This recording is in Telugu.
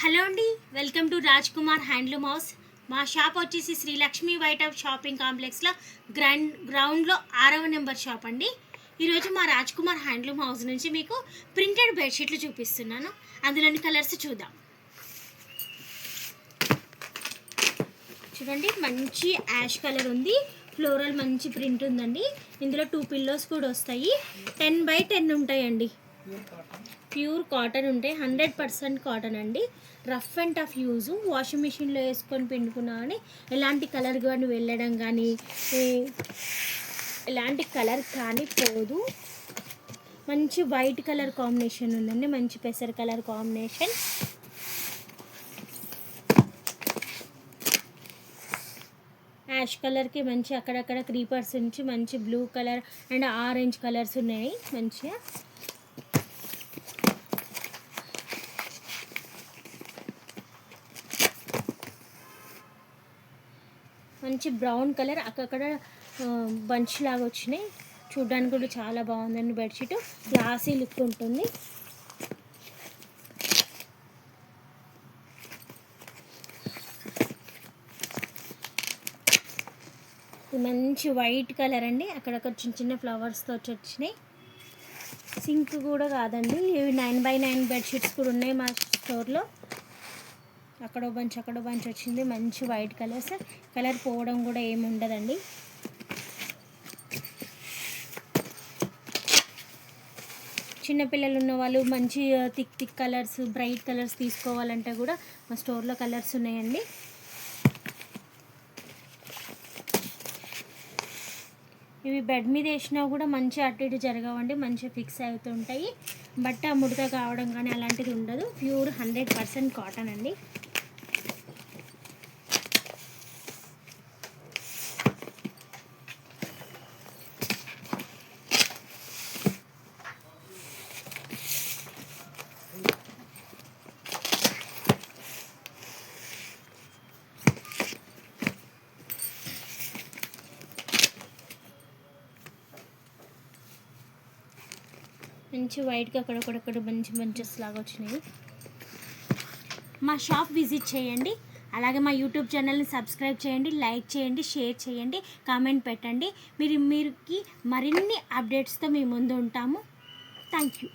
హలో అండి, welcome to Raj Kumar handloom house. మా షాప్ వచ్చేసి Shri Lakshmi white house shopping కాంప్లెక్స్లో గ్రౌండ్లో 6వ నెంబర్ షాప్ అండి. ఈరోజు మా రాజ్ కుమార్ హ్యాండ్లూమ్ హౌస్ నుంచి మీకు ప్రింటెడ్ బెడ్షీట్లు చూపిస్తున్నాను. అందులోని కలర్స్ చూద్దాం. చూడండి, మంచి యాష్ కలర్ ఉంది, ఫ్లోరల్ మంచి ప్రింట్ ఉందండి. ఇందులో 2 పిల్లోస్ కూడా వస్తాయి. 10x10 ఉంటాయండి. ప్యూర్ కాటన్ ఉంటాయి, 100% కాటన్ అండి. Rough and tough use, washing మిషన్లో వేసుకొని పిండుకున్నా కానీ ఎలాంటి కలర్ కానీ వెళ్ళడం కానీ ఎలాంటి కలర్ కానీ పోదు. మంచి వైట్ కలర్ కాంబినేషన్ ఉందండి, మంచి పెసర్ కలర్ కాంబినేషన్. యాష్ కలర్కి మంచి అక్కడక్కడ క్రీపర్స్ నుంచి మంచి blue colour and orange colours ఉన్నాయి మంచిగా. మంచి బ్రౌన్ కలర్ అక్కడక్కడ బంచ్ లాగా వచ్చినాయి. చూడడానికి కూడా చాలా బాగుందండి బెడ్షీట్, గ్లాసీ లుక్ ఉంటుంది. మంచి వైట్ కలర్ అండి, అక్కడక్కడ చిన్న చిన్న ఫ్లవర్స్తో వచ్చినాయి. సింక్ కూడా కాదండి, ఇవి 9x9 బెడ్షీట్స్ కూడా ఉన్నాయి మా స్టోర్లో. అక్కడో బంచ్ వచ్చింది. మంచి వైట్ కలర్స్, కలర్ పోవడం కూడా ఏమి ఉండదండి. చిన్నపిల్లలు ఉన్న వాళ్ళు మంచి థిక్ కలర్స్, బ్రైట్ కలర్స్ తీసుకోవాలంటే కూడా మా స్టోర్లో కలర్స్ ఉన్నాయండి. ఇవి బెడ్ మీద వేసినా కూడా మంచి అటు ఇటు జరగవండి, మంచిగా ఫిక్స్ అవుతుంటాయి. బట్ట ముడత కావడం కానీ అలాంటిది ఉండదు. ప్యూర్ 100% కాటన్ అండి. మంచి వైట్గా అక్కడక్కడ మంచి బంచెస్ లాగా వచ్చినాయి. మా షాప్ విజిట్ చేయండి. అలాగే మా యూట్యూబ్ ఛానల్ని సబ్స్క్రైబ్ చేయండి, లైక్ చేయండి, షేర్ చేయండి, కామెంట్ పెట్టండి. మీరుకి మరిన్ని అప్డేట్స్తో మీ ముందు ఉంటాము. Thank you.